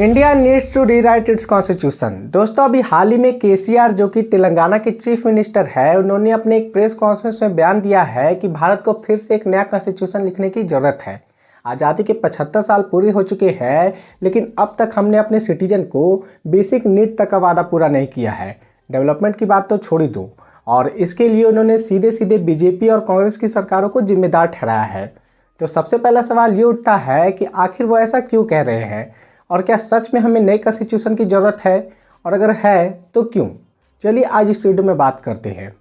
India needs to rewrite its constitution. दोस्तों, अभी हाल ही में केसीआर जो कि तेलंगाना के चीफ मिनिस्टर है, उन्होंने अपने एक प्रेस कॉन्फ्रेंस में बयान दिया है कि भारत को फिर से एक नया कॉन्स्टिट्यूशन लिखने की ज़रूरत है। आज़ादी के 75 साल पूरे हो चुके हैं, लेकिन अब तक हमने अपने सिटीजन को बेसिक नीड तक का वादा पूरा नहीं किया है। डेवलपमेंट की बात तो छोड़ ही दो, और इसके लिए उन्होंने सीधे सीधे बीजेपी और कांग्रेस की सरकारों को जिम्मेदार ठहराया है। तो सबसे पहला सवाल ये उठता है कि आखिर वो ऐसा क्यों कह रहे हैं, और क्या सच में हमें नई कॉन्स्टिट्यूशन की ज़रूरत है, और अगर है तो क्यों। चलिए आज इस वीडियो में बात करते हैं।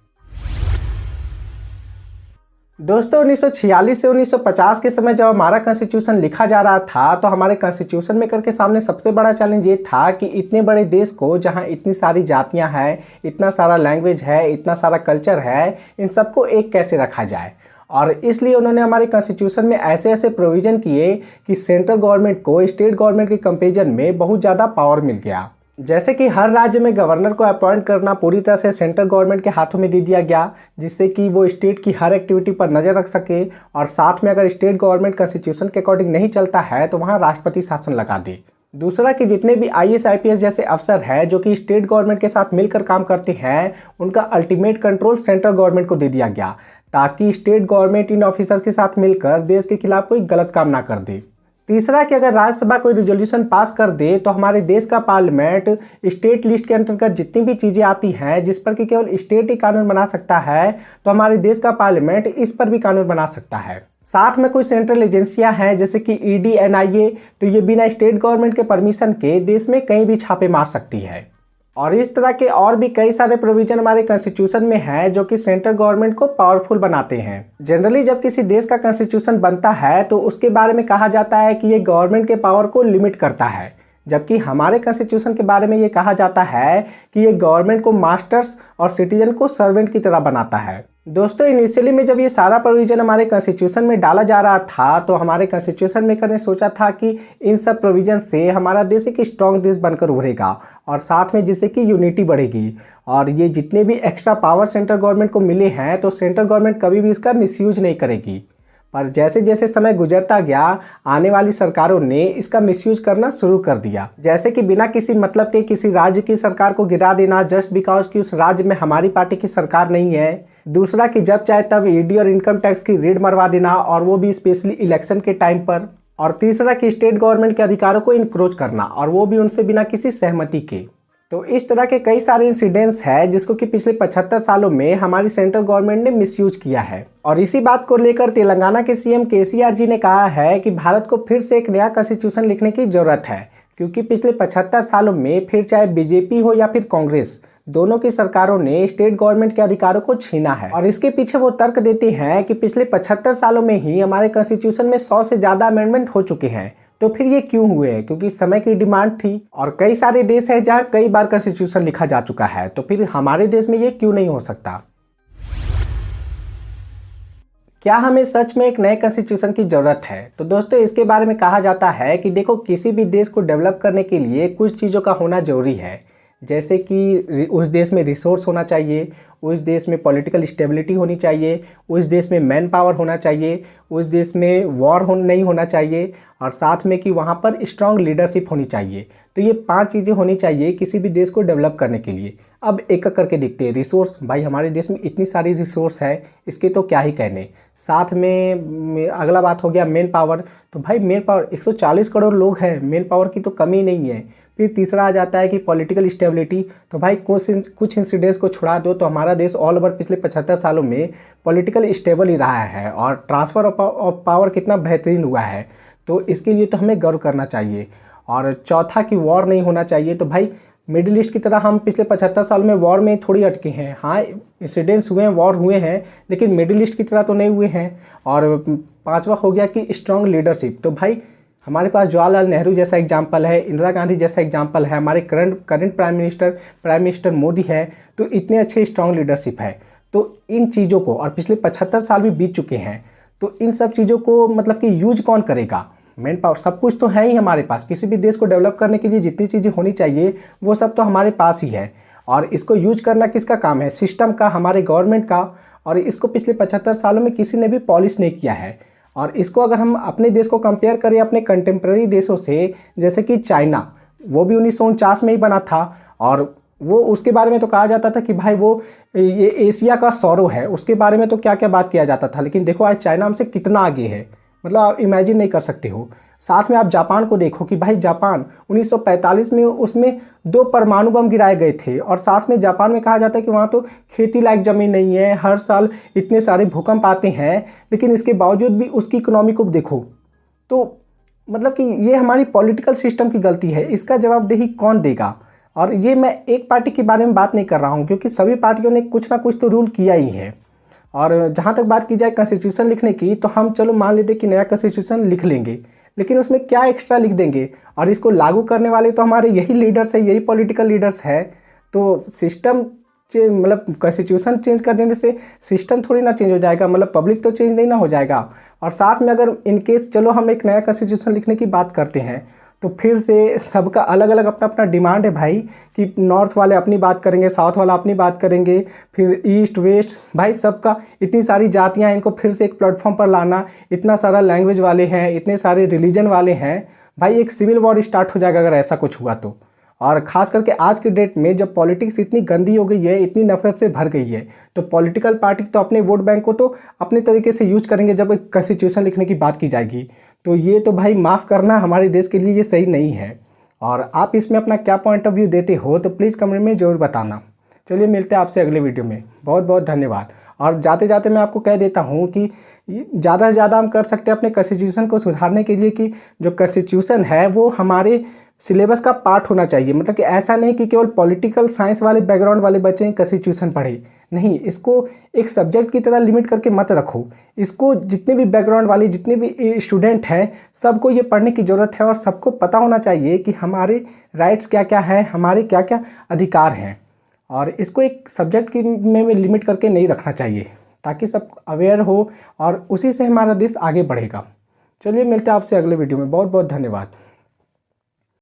दोस्तों, 1946 से 1950 के समय जब हमारा कॉन्स्टिट्यूशन लिखा जा रहा था, तो हमारे कॉन्स्टिट्यूशन मेकर के सामने सबसे बड़ा चैलेंज ये था कि इतने बड़े देश को, जहां इतनी सारी जातियां हैं, इतना सारा लैंग्वेज है, इतना सारा कल्चर है, इन सबको एक कैसे रखा जाए। और इसलिए उन्होंने हमारे कॉन्स्टिट्यूशन में ऐसे ऐसे प्रोविज़न किए कि सेंट्रल गवर्नमेंट को स्टेट गवर्नमेंट के कंपेरिजन में बहुत ज़्यादा पावर मिल गया। जैसे कि हर राज्य में गवर्नर को अपॉइंट करना पूरी तरह से सेंट्रल गवर्नमेंट के हाथों में दे दिया गया, जिससे कि वो स्टेट की हर एक्टिविटी पर नज़र रख सके। और साथ में अगर स्टेट गवर्नमेंट कॉन्स्टिट्यूशन के अकॉर्डिंग नहीं चलता है तो वहाँ राष्ट्रपति शासन लगा दे। दूसरा कि जितने भी IAS IPS जैसे अफसर हैं जो कि स्टेट गवर्नमेंट के साथ मिलकर काम करते हैं, उनका अल्टीमेट कंट्रोल सेंट्रल गवर्नमेंट को दे दिया गया, ताकि स्टेट गवर्नमेंट इन ऑफिसर्स के साथ मिलकर देश के खिलाफ कोई गलत काम ना कर दे। तीसरा कि अगर राज्यसभा कोई रिजोल्यूशन पास कर दे तो हमारे देश का पार्लियामेंट स्टेट लिस्ट के अंतर्गत जितनी भी चीज़ें आती हैं जिस पर कि केवल स्टेट ही कानून बना सकता है, तो हमारे देश का पार्लियामेंट इस पर भी कानून बना सकता है। साथ में कुछ सेंट्रल एजेंसियां हैं जैसे कि ED NIA, तो ये बिना स्टेट गवर्नमेंट के परमिशन के देश में कहीं भी छापे मार सकती है। और इस तरह के और भी कई सारे प्रोविजन हमारे कॉन्स्टिट्यूशन में हैं जो कि सेंट्रल गवर्नमेंट को पावरफुल बनाते हैं। जनरली जब किसी देश का कॉन्स्टिट्यूशन बनता है तो उसके बारे में कहा जाता है कि ये गवर्नमेंट के पावर को लिमिट करता है, जबकि हमारे कॉन्स्टिट्यूशन के बारे में ये कहा जाता है कि ये गवर्नमेंट को मास्टर्स और सिटीजन को सर्वेंट की तरह बनाता है। दोस्तों, इनिशियली में जब ये सारा प्रोविज़न हमारे कॉन्स्टिट्यूशन में डाला जा रहा था, तो हमारे कॉन्स्टिट्यूशन मेकर ने सोचा था कि इन सब प्रोविज़न से हमारा देश एक स्ट्रॉन्ग देश बनकर उभरेगा, और साथ में जिससे कि यूनिटी बढ़ेगी। और ये जितने भी एक्स्ट्रा पावर सेंट्रल गवर्नमेंट को मिले हैं, तो सेंट्रल गवर्नमेंट कभी भी इसका मिसयूज नहीं करेगी। पर जैसे जैसे समय गुजरता गया, आने वाली सरकारों ने इसका मिसयूज करना शुरू कर दिया। जैसे कि बिना किसी मतलब के किसी राज्य की सरकार को गिरा देना, जस्ट बिकॉज कि उस राज्य में हमारी पार्टी की सरकार नहीं है। दूसरा कि जब चाहे तब ED और इनकम टैक्स की रेड मरवा देना, और वो भी स्पेशली इलेक्शन के टाइम पर। और तीसरा कि स्टेट गवर्नमेंट के अधिकारों को इंक्रोच करना, और वो भी उनसे बिना किसी सहमति के। तो इस तरह के कई सारे इंसिडेंट्स हैं जिसको कि पिछले 75 सालों में हमारी सेंट्रल गवर्नमेंट ने मिसयूज किया है। और इसी बात को लेकर तेलंगाना के CM KCR जी ने कहा है कि भारत को फिर से एक नया कॉन्स्टिट्यूशन लिखने की ज़रूरत है, क्योंकि पिछले 75 सालों में फिर चाहे BJP हो या फिर कांग्रेस, दोनों की सरकारों ने स्टेट गवर्नमेंट के अधिकारों को छीना है। और इसके पीछे वो तर्क देते हैं कि पिछले 75 सालों में ही हमारे कॉन्स्टिट्यूशन में 100 से ज़्यादा अमेंडमेंट हो चुके हैं। तो फिर ये क्यों हुए हैं? क्योंकि समय की डिमांड थी, और कई सारे देश हैं जहाँ कई बार कॉन्स्टिट्यूशन लिखा जा चुका है, तो फिर हमारे देश में ये क्यों नहीं हो सकता। क्या हमें सच में एक नए कॉन्स्टिट्यूशन की ज़रूरत है? तो दोस्तों, इसके बारे में कहा जाता है कि देखो, किसी भी देश को डेवलप करने के लिए कुछ चीज़ों का होना ज़रूरी है। जैसे कि उस देश में रिसोर्स होना चाहिए, उस देश में पॉलिटिकल स्टेबिलिटी होनी चाहिए, उस देश में मैन पावर होना चाहिए, उस देश में वॉर नहीं होना चाहिए, और साथ में कि वहाँ पर स्ट्रांग लीडरशिप होनी चाहिए। तो ये 5 चीज़ें होनी चाहिए किसी भी देश को डेवलप करने के लिए। अब एक एक करके देखते हैं। रिसोर्स, भाई हमारे देश में इतनी सारी रिसोर्स है, इसके तो क्या ही कहने। साथ में अगला बात हो गया मैन पावर। तो भाई मैन पावर 140 करोड़ लोग हैं, मैन पावर की तो कमी नहीं है। फिर तीसरा आ जाता है कि पॉलिटिकल स्टेबिलिटी। तो भाई कुछ इंसिडेंट्स को छुड़ा दो तो हमारा देश ऑल ओवर पिछले 75 सालों में पॉलिटिकल स्टेबल ही रहा है, और ट्रांसफ़र ऑफ पावर कितना बेहतरीन हुआ है। तो इसके लिए तो हमें गर्व करना चाहिए। और चौथा कि वॉर नहीं होना चाहिए। तो भाई मिडिल ईस्ट की तरह हम पिछले 75 साल में वॉर में थोड़ी अटके हैं। हाँ, इंसिडेंट्स हुए हैं, वॉर हुए हैं, लेकिन मिडिल ईस्ट की तरह तो नहीं हुए हैं। और पांचवा हो गया कि स्ट्रॉन्ग लीडरशिप। तो भाई हमारे पास जवाहरलाल नेहरू जैसा एग्जाम्पल है, इंदिरा गांधी जैसा एग्जाम्पल है, हमारे करंट प्राइम मिनिस्टर मोदी है। तो इतने अच्छे स्ट्रॉन्ग लीडरशिप है। तो इन चीज़ों को, और पिछले 75 साल भी बीत चुके हैं, तो इन सब चीज़ों को मतलब कि यूज कौन करेगा? मैन पावर सब कुछ तो है ही हमारे पास। किसी भी देश को डेवलप करने के लिए जितनी चीज़ें होनी चाहिए वो सब तो हमारे पास ही है। और इसको यूज करना किसका काम है? सिस्टम का, हमारे गवर्नमेंट का। और इसको पिछले 75 सालों में किसी ने भी पॉलिश नहीं किया है। और इसको अगर हम अपने देश को कंपेयर करें अपने कंटेम्प्रेरी देशों से, जैसे कि चाइना, वो भी 1949 में ही बना था। और वो उसके बारे में तो कहा जाता था कि भाई वो ये एशिया का सौरो है, उसके बारे में तो क्या क्या बात किया जाता था। लेकिन देखो आज चाइना हमसे कितना आगे है, मतलब आप इमेजिन नहीं कर सकते हो। साथ में आप जापान को देखो कि भाई जापान 1945 में उसमें 2 परमाणु बम गिराए गए थे, और साथ में जापान में कहा जाता है कि वहाँ तो खेती लायक ज़मीन नहीं है, हर साल इतने सारे भूकंप आते हैं, लेकिन इसके बावजूद भी उसकी इकोनॉमी को देखो। तो मतलब कि ये हमारी पॉलिटिकल सिस्टम की गलती है, इसका जवाबदेही कौन देगा। और ये मैं एक पार्टी के बारे में बात नहीं कर रहा हूँ, क्योंकि सभी पार्टियों ने कुछ ना कुछ तो रूल किया ही है। और जहाँ तक बात की जाए कॉन्स्टिट्यूशन लिखने की, तो हम चलो मान लेते कि नया कॉन्स्टिट्यूशन लिख लेंगे, लेकिन उसमें क्या एक्स्ट्रा लिख देंगे, और इसको लागू करने वाले तो हमारे यही लीडर्स है, यही पॉलिटिकल लीडर्स है। तो सिस्टम मतलब कॉन्स्टिट्यूशन चेंज कर देने से सिस्टम थोड़ी ना चेंज हो जाएगा, मतलब पब्लिक तो चेंज नहीं ना हो जाएगा। और साथ में अगर इनकेस चलो हम एक नया कॉन्स्टिट्यूशन लिखने की बात करते हैं, तो फिर से सबका अलग अलग अपना अपना डिमांड है भाई, कि नॉर्थ वाले अपनी बात करेंगे, साउथ वाला अपनी बात करेंगे, फिर ईस्ट वेस्ट, भाई सबका इतनी सारी जातियां, इनको फिर से एक प्लेटफॉर्म पर लाना, इतना सारा लैंग्वेज वाले हैं, इतने सारे रिलीजन वाले हैं, भाई एक सिविल वॉर स्टार्ट हो जाएगा अगर ऐसा कुछ हुआ तो। और ख़ास करके आज के डेट में जब पॉलिटिक्स इतनी गंदी हो गई है, इतनी नफरत से भर गई है, तो पॉलिटिकल पार्टी तो अपने वोट बैंक को तो अपने तरीके से यूज करेंगे जब एक कॉन्स्टिट्यूशन लिखने की बात की जाएगी। तो ये तो भाई माफ़ करना, हमारे देश के लिए ये सही नहीं है। और आप इसमें अपना क्या पॉइंट ऑफ व्यू देते हो तो प्लीज़ कमेंट में ज़रूर बताना। चलिए मिलते हैं आपसे अगले वीडियो में, बहुत बहुत धन्यवाद। और जाते जाते मैं आपको कह देता हूँ कि ज़्यादा से ज़्यादा हम कर सकते हैं अपने कॉन्स्टिट्यूशन को सुधारने के लिए, कि जो कॉन्स्टिट्यूशन है वो हमारे सिलेबस का पार्ट होना चाहिए। मतलब कि ऐसा नहीं कि केवल पॉलिटिकल साइंस वाले बैकग्राउंड वाले बच्चे ही कॉन्स्टिट्यूशन पढ़े, नहीं, इसको एक सब्जेक्ट की तरह लिमिट करके मत रखो। इसको जितने भी बैकग्राउंड वाले जितने भी स्टूडेंट हैं सबको ये पढ़ने की ज़रूरत है, और सबको पता होना चाहिए कि हमारे राइट्स क्या क्या हैं, हमारे क्या क्या अधिकार हैं। और इसको एक सब्जेक्ट की में लिमिट करके नहीं रखना चाहिए, ताकि सब अवेयर हो और उसी से हमारा देश आगे बढ़ेगा। चलिए मिलते हैं आपसे अगले वीडियो में, बहुत बहुत धन्यवाद।